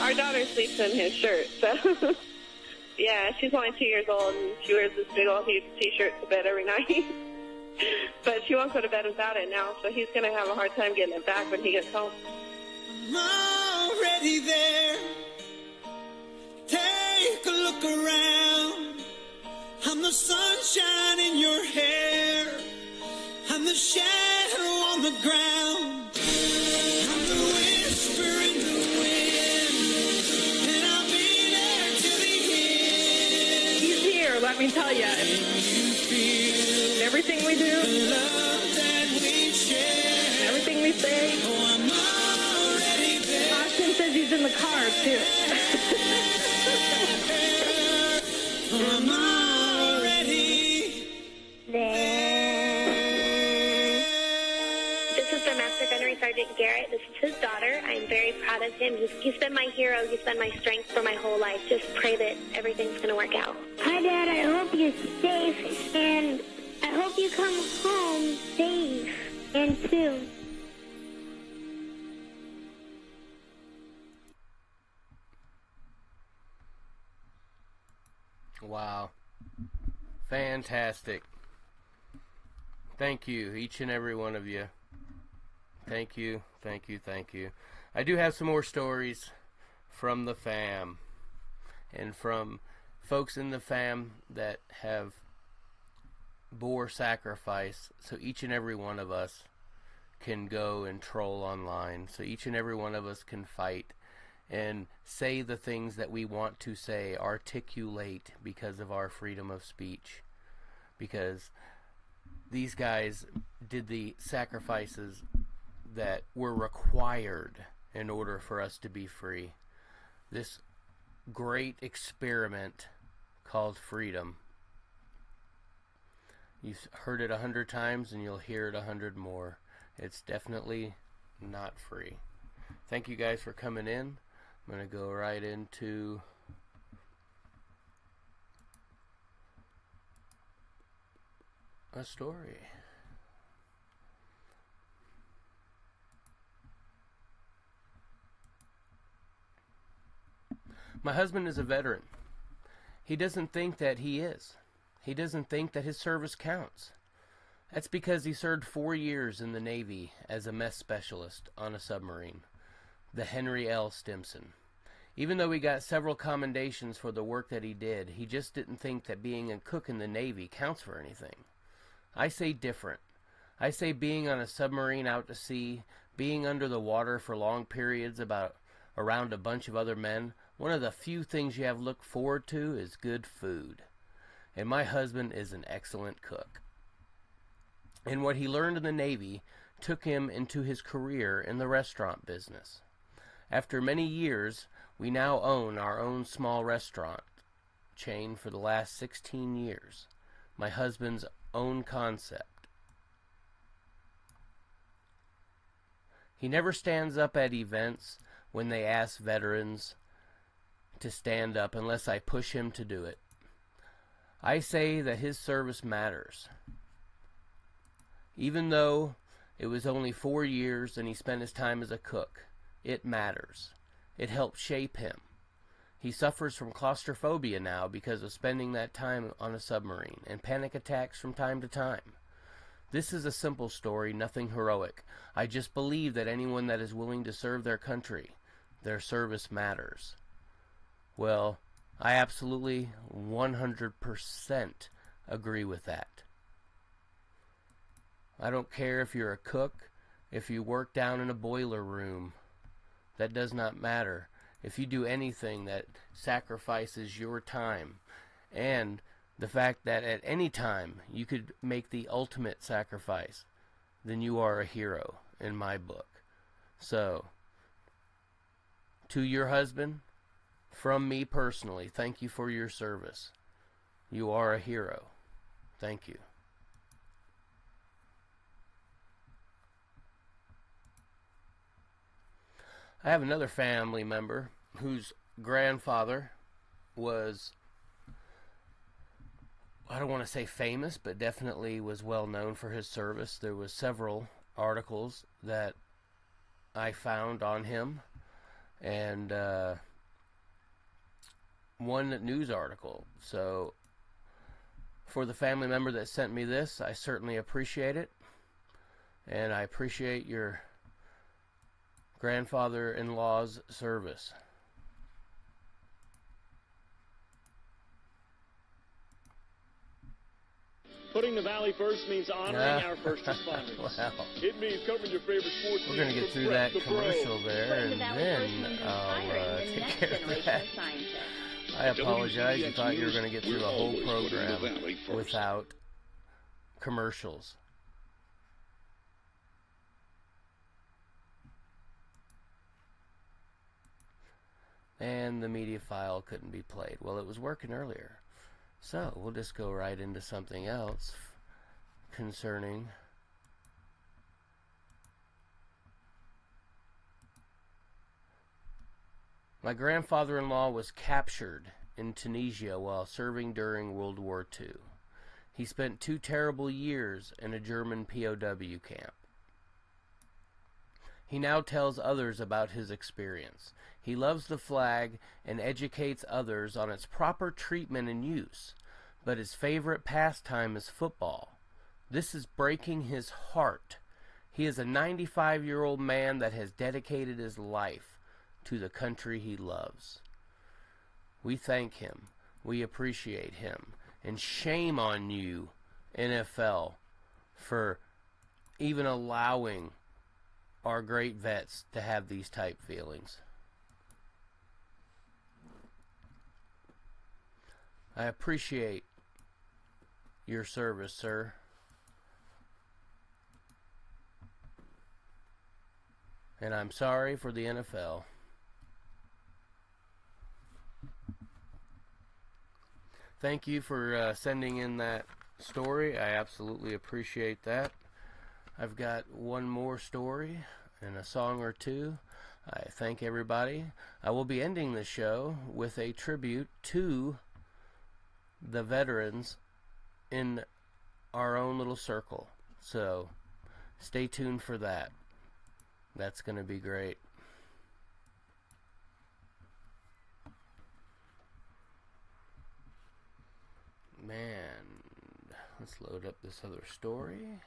are. Our daughter sleeps in his shirt, so yeah, she's only 2 years old, and she wears this big old huge T-shirt to bed every night. But she won't go to bed without it now, so he's going to have a hard time getting it back when he gets home. I'm already there. Take a look around. I'm the sunshine in your hair. I'm the shadow on the ground. I'm the whisper in the wind. And I'll be there till the end. He's here, let me tell you. Can you feel Everything we do, the love that we share? everything we say. Oh, I'm already there. Austin says he's in the car, too. I'm already there. This is the Master Gunnery Sergeant Garrett. This is his daughter. I'm very proud of him. He's been my hero. He's been my strength for my whole life. Just pray that everything's going to work out. Hi, Dad. I hope you're safe, and I hope you come home safe and soon. Wow. Fantastic. Thank you, each and every one of you. Thank you, thank you, thank you. I do have some more stories from the fam and from folks in the fam that have bore sacrifice so each and every one of us can go and troll online, so each and every one of us can fight and say the things that we want to say, articulate because of our freedom of speech. Because these guys did the sacrifices that were required in order for us to be free. This great experiment called freedom. You've heard it 100 times and you'll hear it 100 more. It's definitely not free. Thank you guys for coming in. I'm going to go right into a story. My husband is a veteran. He doesn't think that he is. He doesn't think that his service counts. That's because he served 4 years in the Navy as a mess specialist on a submarine, the Henry L. Stimson. Even though he got several commendations for the work that he did, he just didn't think that being a cook in the Navy counts for anything. I say different. I say being on a submarine out to sea, being under the water for long periods around a bunch of other men, one of the few things you have to look forward to is good food. And my husband is an excellent cook. And what he learned in the Navy took him into his career in the restaurant business. After many years, we now own our own small restaurant chain for the last 16 years. My husband's own concept. He never stands up at events when they ask veterans to stand up unless I push him to do it. I say that his service matters. Even though it was only 4 years and he spent his time as a cook, it matters. It helped shape him. He suffers from claustrophobia now because of spending that time on a submarine and panic attacks from time to time. This is a simple story, nothing heroic. I just believe that anyone that is willing to serve their country, their service matters. Well, I absolutely 100% agree with that. I don't care if you're a cook, if you work down in a boiler room. That does not matter. If you do anything that sacrifices your time, and the fact that at any time you could make the ultimate sacrifice, then you are a hero in my book. So, to your husband, from me personally, thank you for your service. You are a hero. Thank you. I have another family member whose grandfather was, I don't want to say famous, but definitely was well known for his service. There was several articles that I found on him, and one news article. So for the family member that sent me this, I certainly appreciate it, and I appreciate your grandfather-in-law's service. Putting the Valley first means honoring our first responders. Wow. It means covering your favorite sports. We're going to get through that commercial there, and then I'll take care of that. I apologize. You thought you were going to get through the whole program without commercials. And the media file couldn't be played. Well, it was working earlier. So we'll just go right into something else concerning my grandfather-in-law was captured in Tunisia while serving during World War II. He spent 2 terrible years in a German POW camp. He now tells others about his experience. He loves the flag and educates others on its proper treatment and use, but his favorite pastime is football. This is breaking his heart. He is a 95-year-old man that has dedicated his life to the country he loves. We thank him. We appreciate him. And shame on you, NFL, for even allowing our great vets to have these type feelings. I appreciate your service, sir. And I'm sorry for the NFL. thank you for sending in that story. I absolutely appreciate that. I've got one more story and a song or two. I thank everybody. I will be ending the show with a tribute to the veterans in our own little circle. So stay tuned for that. That's going to be great. Man, let's load up this other story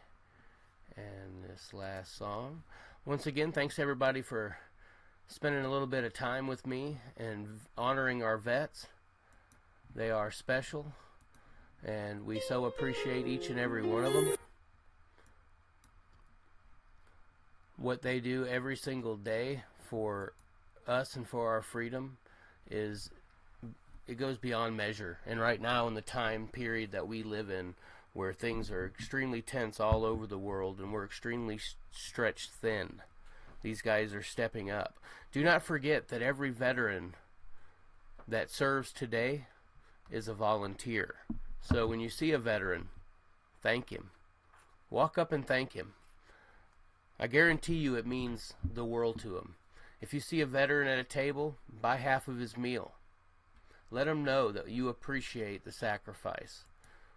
and this last song. Once again, thanks everybody for spending a little bit of time with me and honoring our vets. They are special, and we so appreciate each and every one of them. What they do every single day for us and for our freedom is, it goes beyond measure. And right now, in the time period that we live in, where things are extremely tense all over the world and we're extremely stretched thin, these guys are stepping up. Do not forget that every veteran that serves today is a volunteer. So when you see a veteran, thank him. Walk up and thank him. I guarantee you it means the world to him. If you see a veteran at a table, buy half of his meal. Let him know that you appreciate the sacrifice.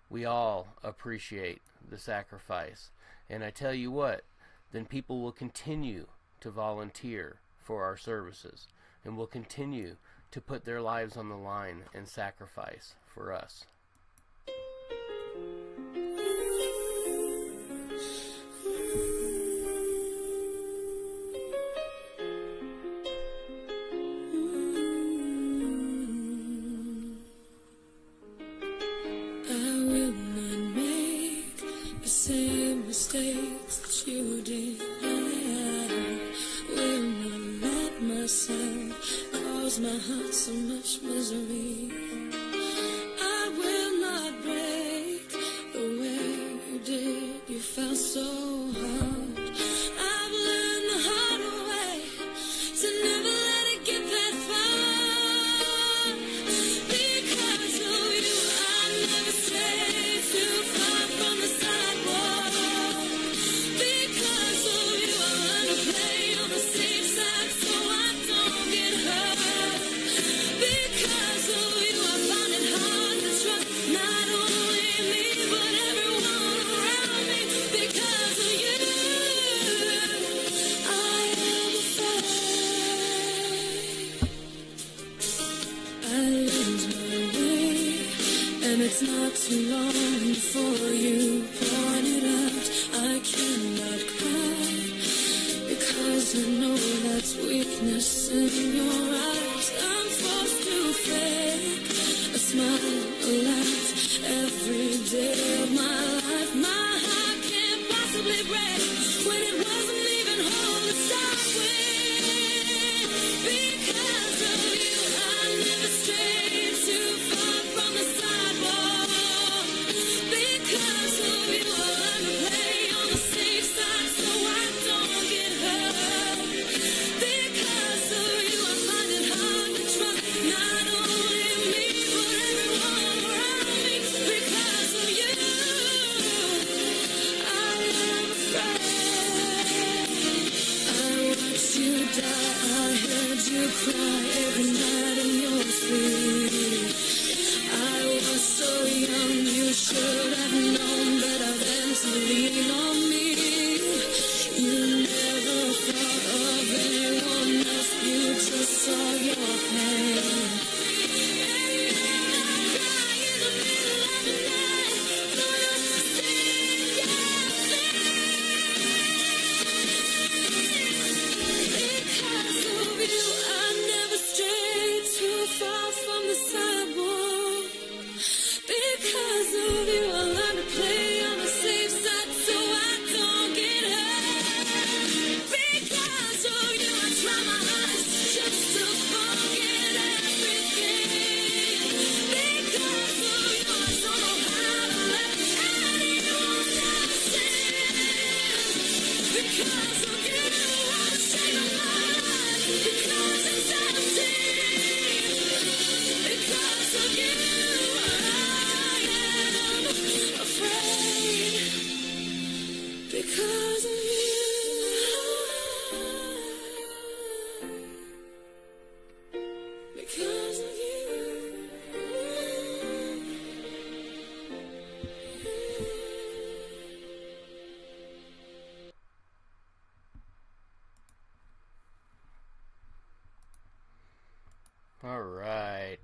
We all appreciate the sacrifice. And I tell you what, then people will continue to volunteer for our services and will continue to put their lives on the line and sacrifice for us. Mistakes that you did. I will not let myself cause my heart so much misery. I will not break the way you did. You felt so hard. I've learned the hard way to never let it get that far. Because of you, I never strayed too far from the sidewalk. It's not too long before you point it out. I cannot cry because I know that's weakness in your eyes. I'm forced to fake a smile, a laugh every day of my life. My heart can't possibly break when it wasn't even whole to start with. Because of you, I never strayed too far from the sidewalk. Because of you, I learned to play on the safe side so I don't get hurt. Because of you, I find it hard to trust not only me but everyone around me. Because of you, I am afraid. I watched you die, I heard you cry every night in your sleep. I was so young, you should have known better than to lean on me. You never thought of anyone else, you just saw your pain. Because of you, I never strayed All right.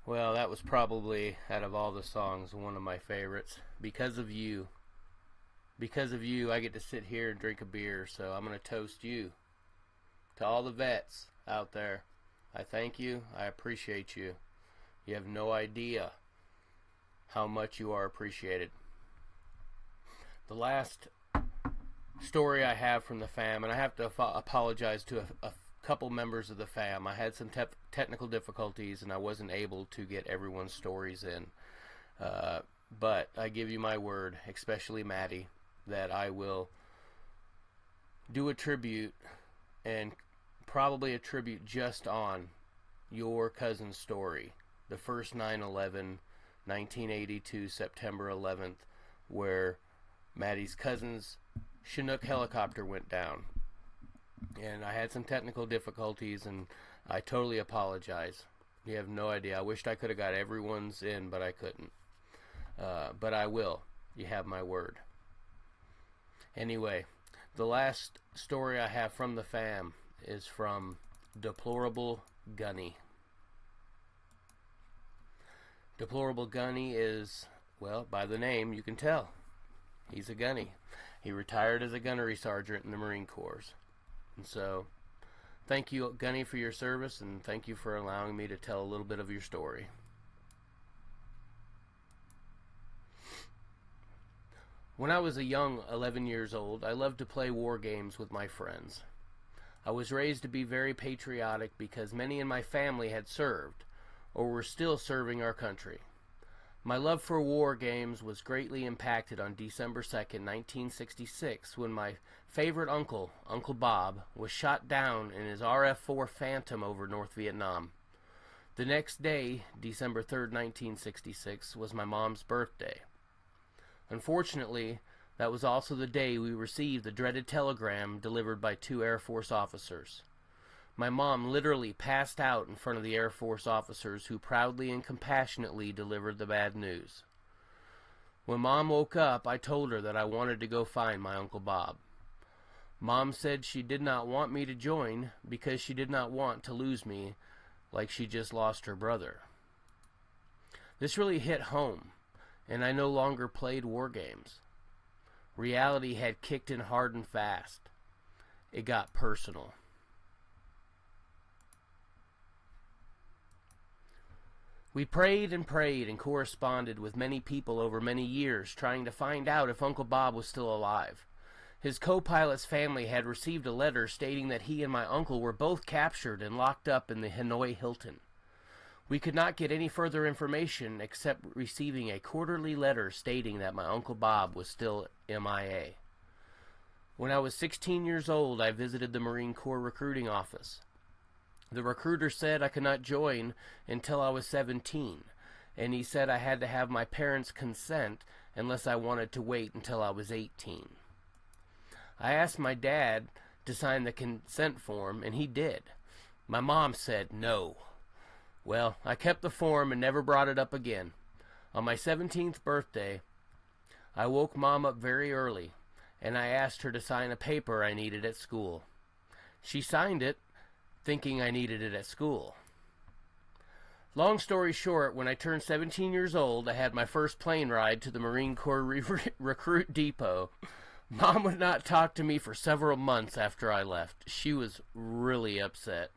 Well, that was probably, out of all the songs, one of my favorites. Because of you. Because of you, I get to sit here and drink a beer, so I'm going to toast you. To all the vets out there, I thank you. I appreciate you. You have no idea how much you are appreciated. The last story I have from the fam, and I have to apologize to a couple members of the fam. I had some technical difficulties and I wasn't able to get everyone's stories in. But I give you my word, especially Maddie, that I will do a tribute, and probably a tribute just on your cousin's story. The first 9/11, 1982, September 11th, where Maddie's cousin's Chinook helicopter went down. And I had some technical difficulties, and I totally apologize. You have no idea. I wished I could have got everyone's in, but I couldn't. But I will. You have my word. Anyway, the last story I have from the fam is from Deplorable Gunny. Deplorable Gunny is, well, by the name you can tell. He's a gunny. He retired as a gunnery sergeant in the Marine Corps. And so, thank you, Gunny, for your service, and thank you for allowing me to tell a little bit of your story. When I was a young 11 years old, I loved to play war games with my friends. I was raised to be very patriotic because many in my family had served, or were still serving our country. My love for war games was greatly impacted on December 2nd, 1966, when my favorite uncle, Uncle Bob, was shot down in his RF-4 Phantom over North Vietnam. The next day, December 3rd, 1966, was my mom's birthday. Unfortunately, that was also the day we received the dreaded telegram delivered by 2 Air Force officers. My mom literally passed out in front of the Air Force officers who proudly and compassionately delivered the bad news. When Mom woke up, I told her that I wanted to go find my Uncle Bob. Mom said she did not want me to join because she did not want to lose me like she just lost her brother. This really hit home, and I no longer played war games. Reality had kicked in hard and fast. It got personal. We prayed and corresponded with many people over many years, trying to find out if Uncle Bob was still alive. His co-pilot's family had received a letter stating that he and my uncle were both captured and locked up in the Hanoi Hilton. We could not get any further information except receiving a quarterly letter stating that my Uncle Bob was still MIA. When I was 16 years old, I visited the Marine Corps recruiting office. The recruiter said I could not join until I was 17, and he said I had to have my parents' consent unless I wanted to wait until I was 18. I asked my dad to sign the consent form, and he did. My mom said no. Well, I kept the form and never brought it up again. On my 17th birthday, I woke Mom up very early, and I asked her to sign a paper I needed at school. She signed it, thinking I needed it at school. Long story short, when I turned 17 years old, I had my first plane ride to the Marine Corps recruit depot. Mom would not talk to me for several months after I left. She was really upset.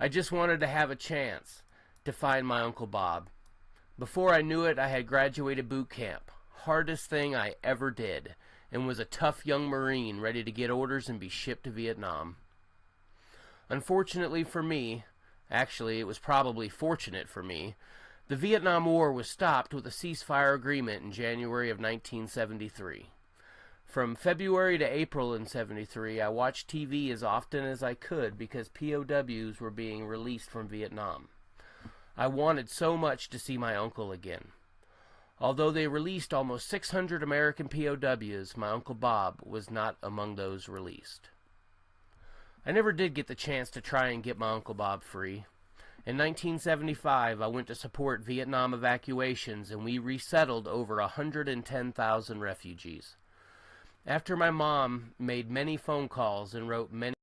I just wanted to have a chance to find my Uncle Bob. Before I knew it, I had graduated boot camp. Hardest thing I ever did, and was a tough young Marine ready to get orders and be shipped to Vietnam. Unfortunately for me, actually it was probably fortunate for me, the Vietnam War was stopped with a ceasefire agreement in January of 1973. From February to April in 73, I watched TV as often as I could because POWs were being released from Vietnam. I wanted so much to see my uncle again. Although they released almost 600 American POWs, my Uncle Bob was not among those released. I never did get the chance to try and get my Uncle Bob free. In 1975, I went to support Vietnam evacuations, and we resettled over 110,000 refugees. After my mom made many phone calls and wrote many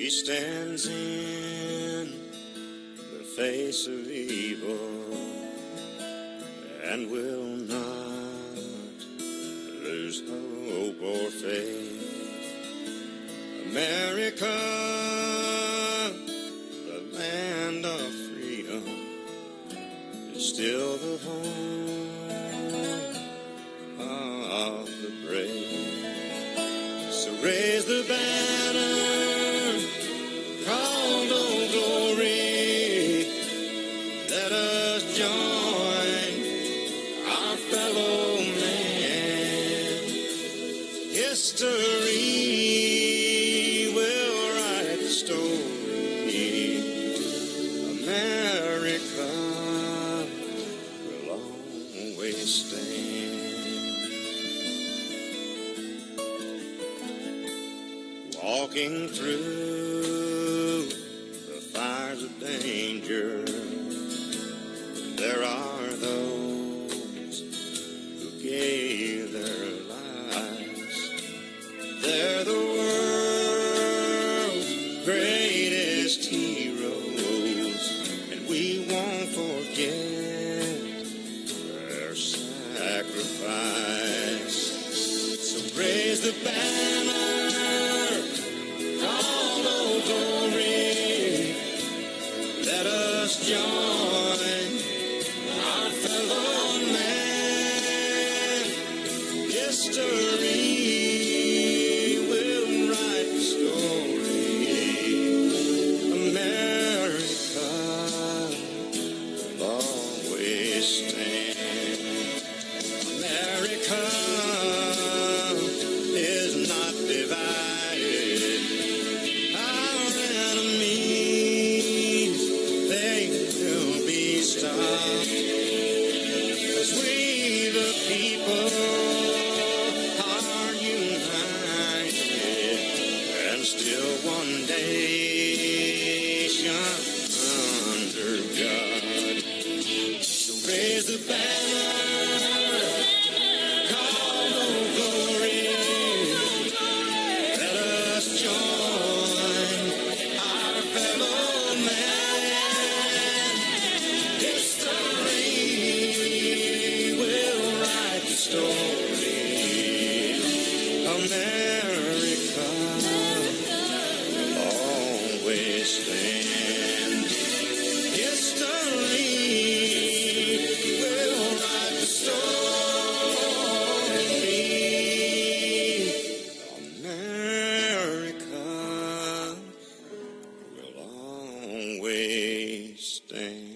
He stands in the face of evil and will not lose hope or faith. America, the land of freedom, is still the home of the brave. So raise the banner called Old Glory. Let us join our fellow man. History will write the story. America will always stand. Walking through the fires of danger, there are those who gave their lives. They're the world's greatest heroes, and we won't forget their sacrifice. So raise the banner called Old Glory. Let us join our fellow man. History will write the story. America will always stand. America is not divided. Our enemies, they will be stopped. 'Cause we the people are united and still one nation under God. So raise the banner called Old Glory. Let us join our fellow man. History will write the story. America will always stand. History will write the story. America will always stand.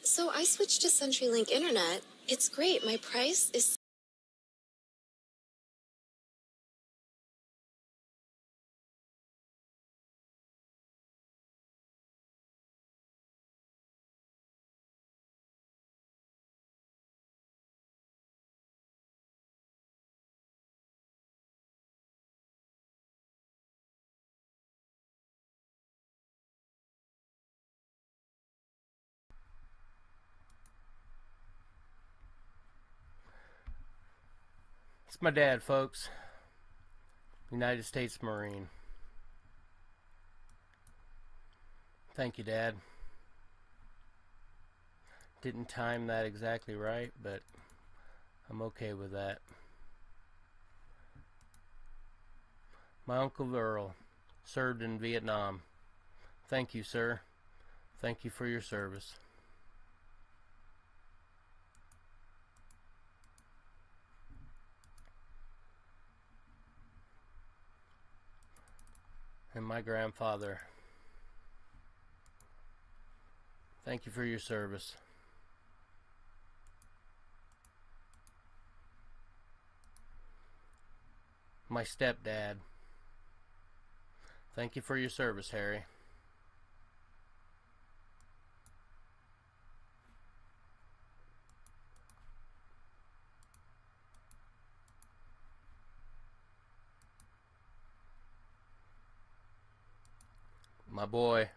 So I switched to CenturyLink Internet. It's great. My price is... It's my dad, folks. United States Marine. Thank you, Dad. Didn't time that exactly right, but I'm okay with that. My Uncle Earl served in Vietnam. Thank you, sir. Thank you for your service. And my grandfather Thank you for your service. My stepdad. Thank you for your service, Harry. My boy.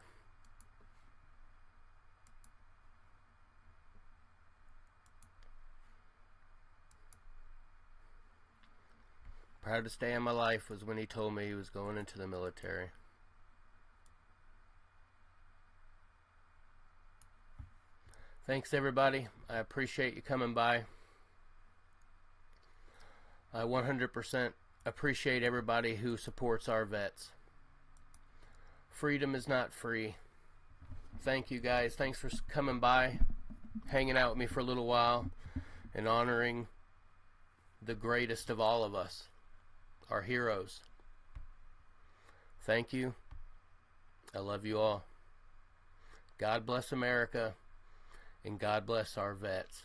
Proudest day of my life was when he told me he was going into the military. Thanks, everybody. I appreciate you coming by. I 100% appreciate everybody who supports our vets. Freedom is not free. Thank you, guys. Thanks for coming by, hanging out with me for a little while, and honoring the greatest of all of us, our heroes. Thank you. I love you all. God bless America, and God bless our vets.